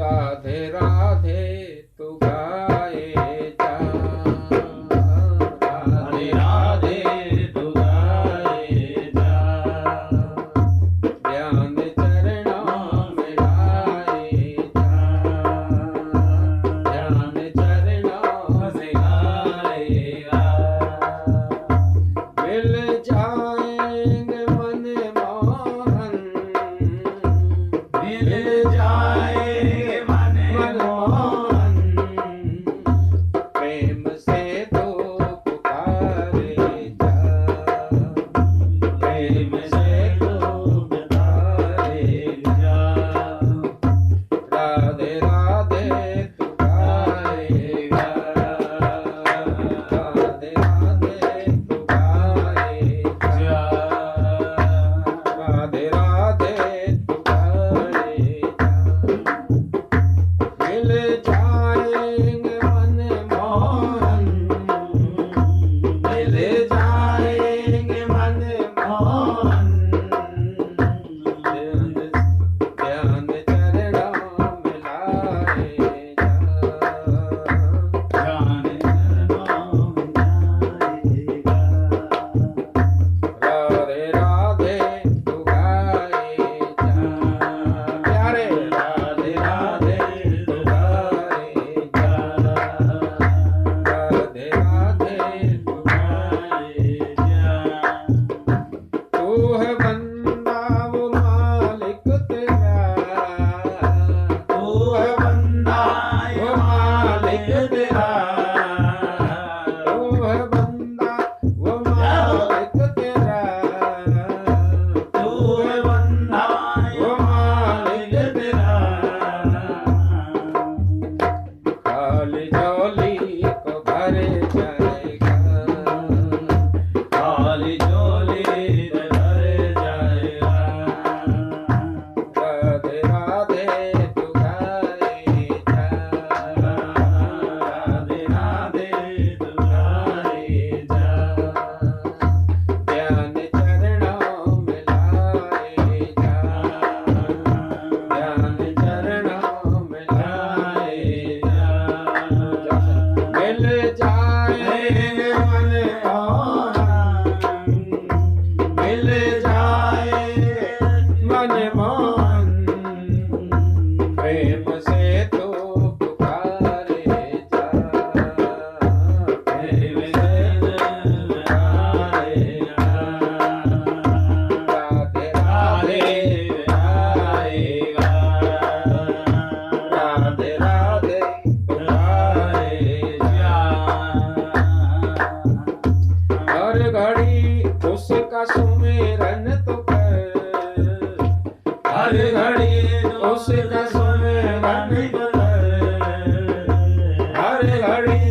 राधे राधे तू गाए जा, राधे राधे तू गाए जा, ध्यान चरणों में लाए जा, ध्यान चरणों में गाए जा। मिल जाएंगे मन मोहन, मिल जाए मन मोहन, प्रेम से तो पुकारे जा, प्रेम से तो पुकारे जा। राधे राधे तू गाए गाएगा, राधे राधे तू गाए जा। राधे राधे तू गाए मिल जाएंगे मन मोहन, मिल जाएंगे मन मोहन, ध्यान चरणों में लाए जा, ध्यान चरणों में जाएगा। राधे राधे तू गाए जा, प्यारे राधे राधे तू गाए जा, राधे राधे तू गाए जा। तू है बंदा वो मालिक तेरा, तू है बंदा वो ये मालिक मालिक तेरा, तेरा, तू है बंदा वो मालिक तेरा, तू है बंदा ये वो मालिक मालिक तेरा। खाली झोली को भर जाएगा, खाली झोली से भर जाएगा। राधे राधे तू गाए जा, राधे राधे तू गाए जा, ध्यान चरणों में लाए जा, ध्यान चरणों में लाए जा, मिल जाएंगे मन मोहन, मिल जाएंगे मन मोहन, प्रेम से तो पुकारे जा, प्रेम से राधे राधे राधे राधे तू गाए जा, हर घड़ी उसका सुमिरन तो कर, हर घड़ी उसका सुमिरन तो कर, हर घड़ी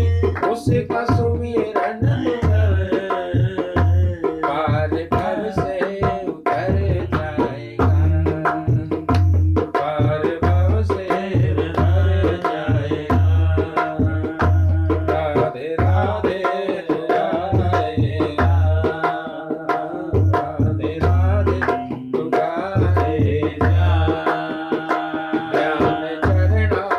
उसका सुमिरन तो कर, पार भव से उतर जाएगा, पार भव से उतर जाएगा। राधे राधे तू गाएगा, राधे राधे तू गाए जा, ध्यान चरणों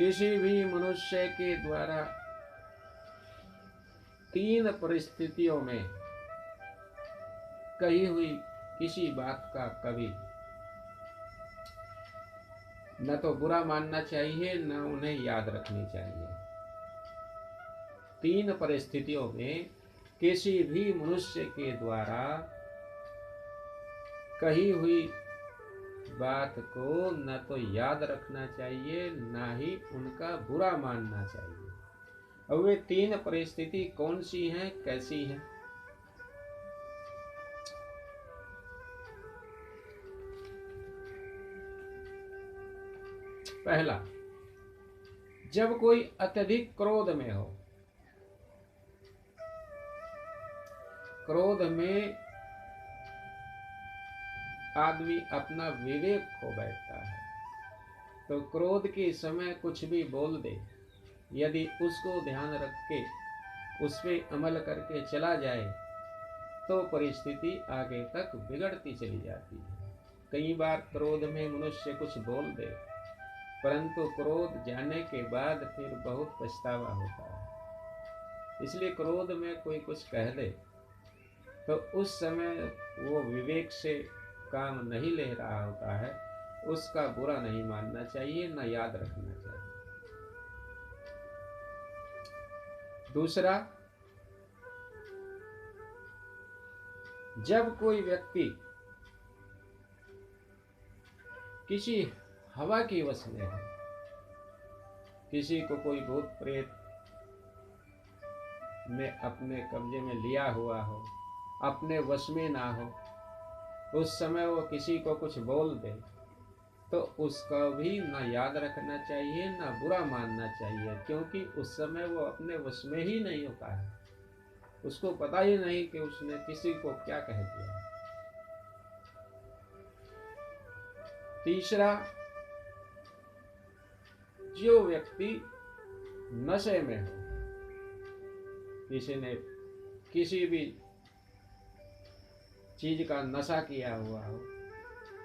किसी भी मनुष्य के द्वारा 3 परिस्थितियों में कही हुई किसी बात का कभी न तो बुरा मानना चाहिए, न उन्हें याद रखनी चाहिए। 3 परिस्थितियों में किसी भी मनुष्य के द्वारा कही हुई बात को न तो याद रखना चाहिए, न ही उनका बुरा मानना चाहिए। अब वे 3 परिस्थिति कौन सी हैं, कैसी हैं? पहला, जब कोई अत्यधिक क्रोध में हो। क्रोध में आदमी अपना विवेक खो बैठता है, तो क्रोध के समय कुछ भी बोल दे, यदि उसको ध्यान रख के उस पर अमल करके चला जाए तो परिस्थिति आगे तक बिगड़ती चली जाती है। कई बार क्रोध में मनुष्य कुछ बोल दे, परंतु क्रोध जाने के बाद फिर बहुत पछतावा होता है। इसलिए क्रोध में कोई कुछ कह दे तो उस समय वो विवेक से काम नहीं ले रहा होता है, उसका बुरा नहीं मानना चाहिए, न याद रखना चाहिए। दूसरा, जब कोई व्यक्ति किसी हवा की वश में है, किसी को कोई भूत प्रेत ने अपने कब्जे में लिया हुआ हो, अपने वश में ना हो, उस समय वो किसी को कुछ बोल दे तो उसका भी ना याद रखना चाहिए, ना बुरा मानना चाहिए, क्योंकि उस समय वो अपने वश में ही नहीं होता है। उसको पता ही नहीं कि उसने किसी को क्या कह दिया। तीसरा, जो व्यक्ति नशे में हो, किसी ने किसी भी चीज का नशा किया हुआ हो,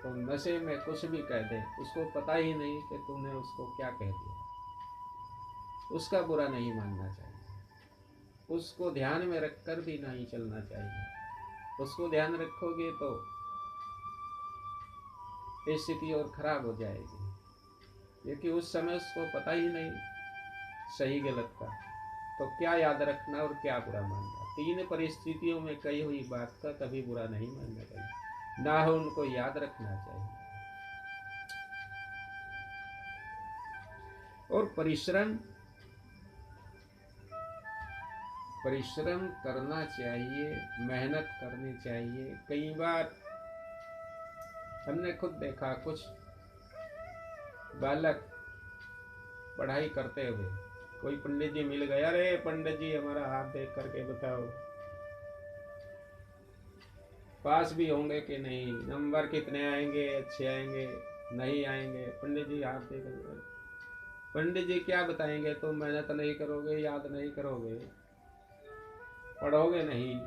तो नशे में कुछ भी कह दे, उसको पता ही नहीं कि तूने उसको क्या कह दिया, उसका बुरा नहीं मानना चाहिए। उसको ध्यान में रखकर भी नहीं चलना चाहिए। उसको ध्यान रखोगे तो स्थिति और खराब हो जाएगी, क्योंकि उस समय उसको पता ही नहीं सही गलत का, तो क्या याद रखना और क्या बुरा मानना। 3 परिस्थितियों में कही हुई बात का कभी बुरा नहीं मानना चाहिए, ना हो उनको याद रखना चाहिए। और परिश्रम करना चाहिए, मेहनत करनी चाहिए। कई बार हमने खुद देखा, कुछ बालक पढ़ाई करते हुए कोई पंडित जी मिल गया, अरे पंडित जी हमारा हाथ देख करके बताओ पास भी होंगे कि नहीं, नंबर कितने आएंगे, अच्छे आएंगे नहीं आएंगे। पंडित जी हाथ देख कर, पंडित जी क्या बताएंगे, तुम मेहनत नहीं करोगे, याद नहीं करोगे, पढ़ोगे नहीं,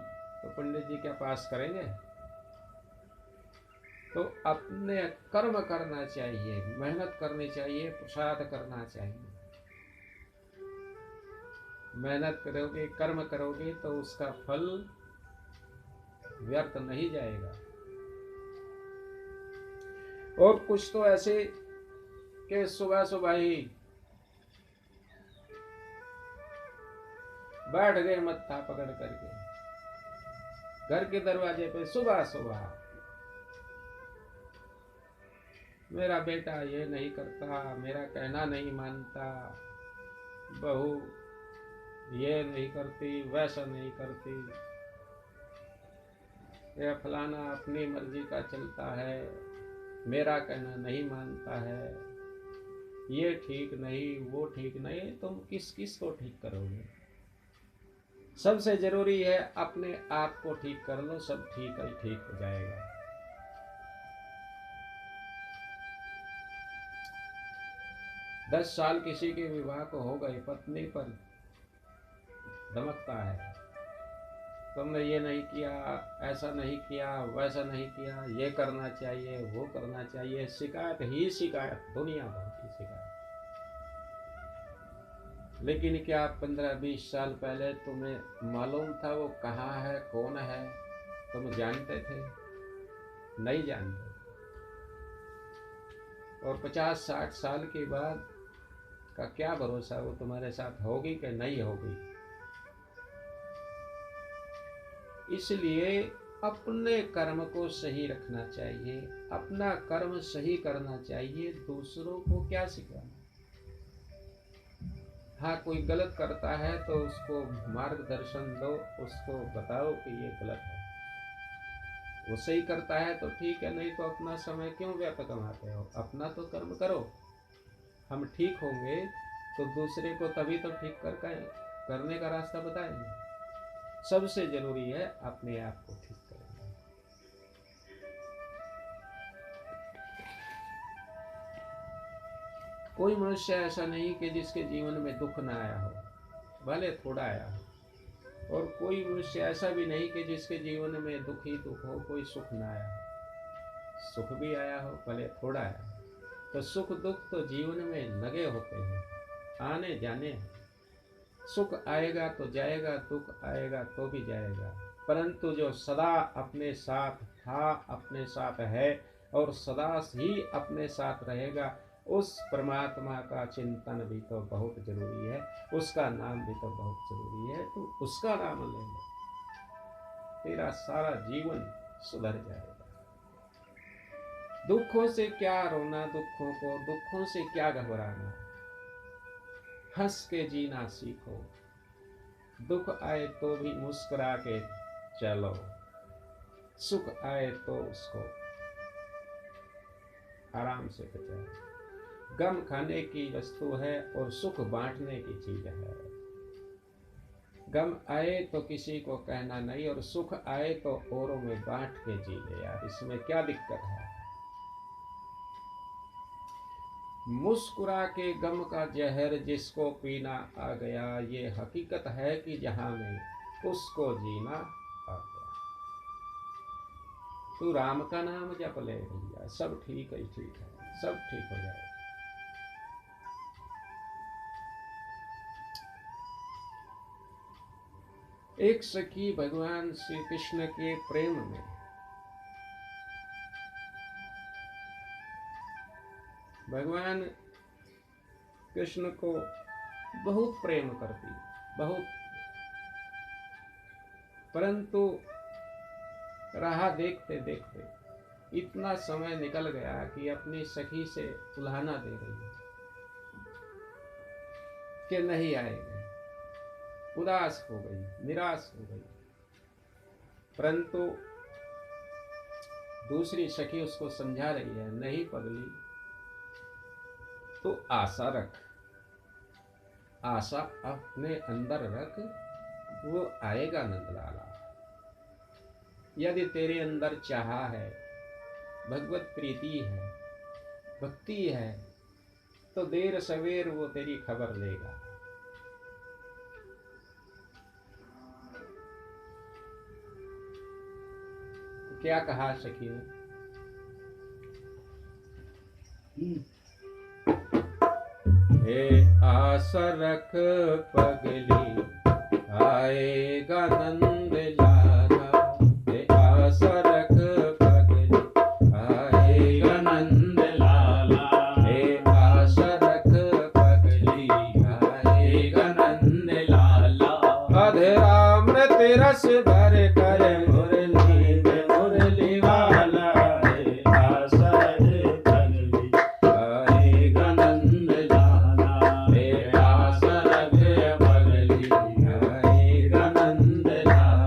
तो पंडित जी क्या पास करेंगे। तो अपने कर्म करना चाहिए, मेहनत करनी चाहिए, पुरुषार्थ करना चाहिए। मेहनत करोगे, कर्म करोगे तो उसका फल व्यर्थ नहीं जाएगा। और कुछ तो ऐसे कि सुबह सुबह ही बैठ गए मत्था पकड़ करके घर के दरवाजे पे, सुबह सुबह मेरा बेटा ये नहीं करता, मेरा कहना नहीं मानता, बहू ये नहीं करती, वैसा नहीं करती, या फलाना अपनी मर्जी का चलता है, मेरा कहना नहीं मानता है, ये ठीक नहीं, वो ठीक नहीं। तुम किस किस को ठीक करोगे। सबसे जरूरी है अपने आप को ठीक कर लो, सब ठीक ही ठीक हो जाएगा। दस साल किसी के विवाह को हो गए, पत्नी पर धमकता है, तुमने ये नहीं किया, ऐसा नहीं किया, वैसा नहीं किया, ये करना चाहिए, वो करना चाहिए, शिकायत ही शिकायत, दुनिया भर की शिकायत। लेकिन क्या 15-20 साल पहले तुम्हें मालूम था वो कहाँ है, कौन है? तुम जानते थे? नहीं जानते। और 50-60 साल के बाद का क्या भरोसा वो तुम्हारे साथ होगी कि नहीं होगी। इसलिए अपने कर्म को सही रखना चाहिए, अपना कर्म सही करना चाहिए। दूसरों को क्या सिखाना? हाँ, कोई गलत करता है तो उसको मार्गदर्शन दो, उसको बताओ कि ये गलत है। वो सही करता है तो ठीक है, नहीं तो अपना समय क्यों व्यर्थ कमाते हो? अपना तो कर्म करो। हम ठीक होंगे तो दूसरे को तभी तो ठीक करने का रास्ता बताएंगे। सबसे जरूरी है अपने आप को ठीक करना। कोई मनुष्य ऐसा नहीं कि जिसके जीवन में दुख ना आया हो, भले थोड़ा आया हो। और कोई मनुष्य ऐसा भी नहीं कि जिसके जीवन में दुख ही दुख हो, कोई सुख ना आया हो। सुख भी आया हो, भले थोड़ा आया हो। तो सुख दुख तो जीवन में लगे होते हैं, आने जाने हैं। सुख आएगा तो जाएगा, दुख आएगा तो भी जाएगा। परंतु जो सदा अपने साथ था, अपने साथ है और सदा ही अपने साथ रहेगा, उस परमात्मा का चिंतन भी तो बहुत जरूरी है, उसका नाम भी तो बहुत जरूरी है। तो उसका नाम ले लो, तेरा सारा जीवन सुधर जाएगा। दुखों से क्या रोना, दुखों से क्या घबराना। हंस के जीना सीखो, दुख आए तो भी मुस्कुरा के चलो, सुख आए तो उसको आराम से बचाओ। गम खाने की वस्तु है और सुख बांटने की चीज है। गम आए तो किसी को कहना नहीं, और सुख आए तो औरों में बांट के जी ले यार, इसमें क्या दिक्कत है? मुस्कुरा के गम का जहर जिसको पीना आ गया, ये हकीकत है कि जहां में उसको जीना आ गया। तू राम का नाम जप ले भैया, सब ठीक है, ठीक है, सब ठीक हो जाएगा। एक सखी भगवान श्री कृष्ण के प्रेम में भगवान कृष्ण को बहुत प्रेम करती, बहुत। परंतु राह देखते देखते इतना समय निकल गया कि अपनी सखी से उल्हाना दे रही कि नहीं आएंगे। उदास हो गई, निराश हो गई। परंतु दूसरी सखी उसको समझा रही है, नहीं पगली, तो आशा रख, आशा अपने अंदर रख, वो आएगा नंदलाला। यदि तेरे अंदर चाह है, भगवत प्रीति है, भक्ति है, तो देर सवेर वो तेरी खबर लेगा। क्या कहा सखी ने? हे आशा रख पगली, आएगा नंद लाला। हे आशा रख पगली, आएगा नंद लाला। हे आशा रख पगली, आएगा नंद लाला। अधरामृत रस भर कर मुरली में मुरली वाला। हे आशा रख पगली, आएगा नंद लाला। हे आशा रख पगली, आएगा नंद लाला।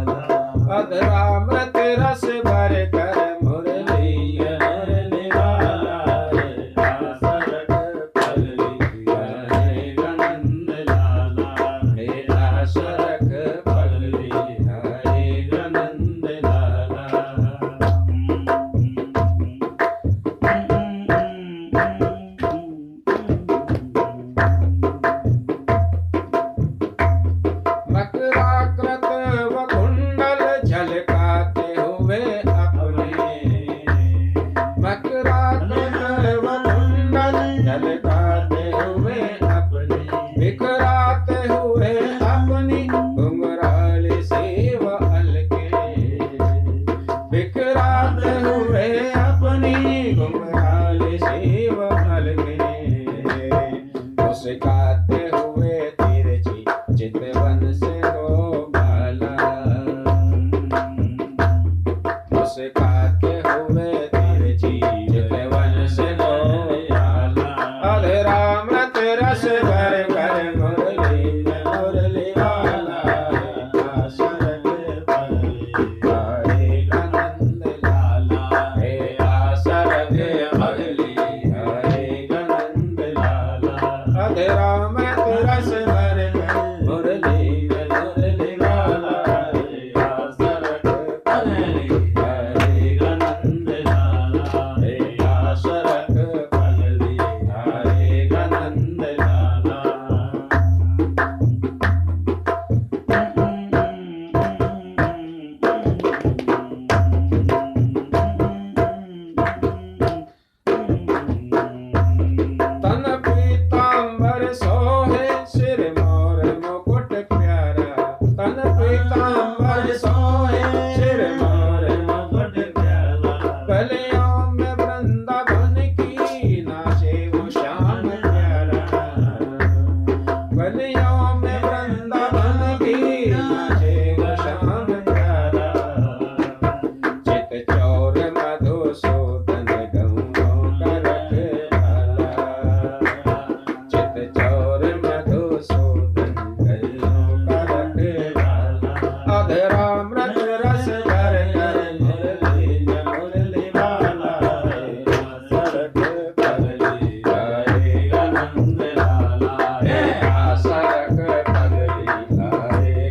मुस्काते हुए तिरछी चितवन से हो बाला, मुस्काते हुए तिरछी चितवन से हो बाला। अधरा अमृत रस भर कर मुरली में मुरली वाला, आसरग पगली आनंद लाला, हे आसरग पगली आनंद लाला। अधरा अमृत रस भर कर मुरली में मुरली वाला, आसरग पगली आनंद लाला, हे आसरग पगली आनंद लाला। तन पीतांबर सोहे सिर मोर मुकुट प्यारा, तन पीतांबर सोहे सिर मोर मुकुट प्यारा। गलियों में वृंदावन की नाचे वो श्याम प्यारा, गलियों में वृंदावन की नाचे वो श्याम प्यारा। चित चौर मधुसूदन गौओं का रखवाला, चित चौर मधुसूदन गौओं का रखवाला। अधरा अमृत रस भर कर मुरली में मुरली वाला, आसरग पगली आनंद लाला, हे आसरग पगली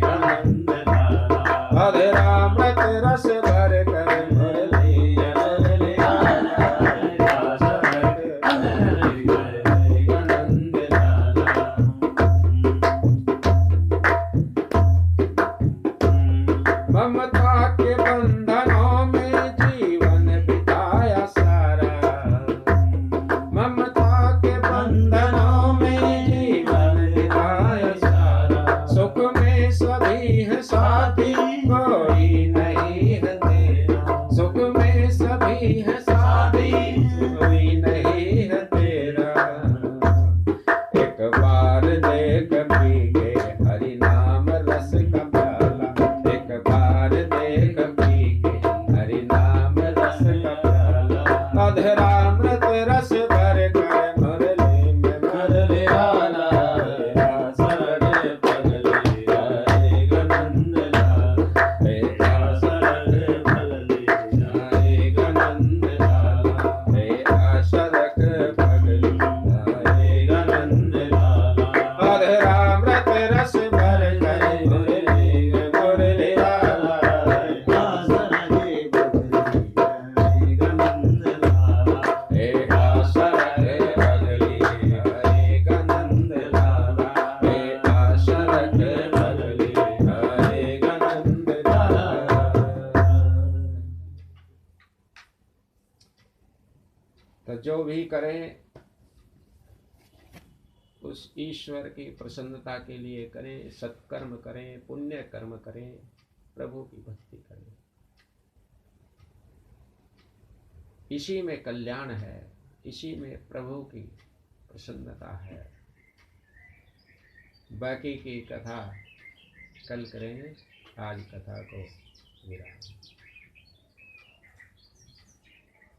आनंद लाला। अधरा अमृत रस भर कर मुरली में मुरली वाला, आसरग पगली आनंद लाला। ममता के बंधनों में जीवन बिताया सारा, ममता के बंधनों में जीवन बिताया सारा। सुख में सभी है साथी कोई नहीं है तेरा, सुख में सभी है साथी कोई नहीं है तेरा। एक बार देख पी के हरि नाम रस का प्याला, एक बार देख पी के हरि नाम रस का प्याला। अधरा अमृत रस भर कर मुरली में मुरली वाला, आसरग पगली आनंद लाला, हे आसरग पगली आनंद लाला, हे आसरग पगली आनंद लाला। अधरा अमृत रस भर कर मुरली में मुरली वाला, आसरग पगली आनंद लाला, हे आसरग पगली आनंद लाला, हे आसरग पगली आनंद लाला। तो जो भी करें उस ईश्वर की प्रसन्नता के लिए करें, सत्कर्म करें, पुण्य कर्म करें, प्रभु की भक्ति करें। इसी में कल्याण है, इसी में प्रभु की प्रसन्नता है। बाकी की कथा कल करेंगे, आज कथा को विराम।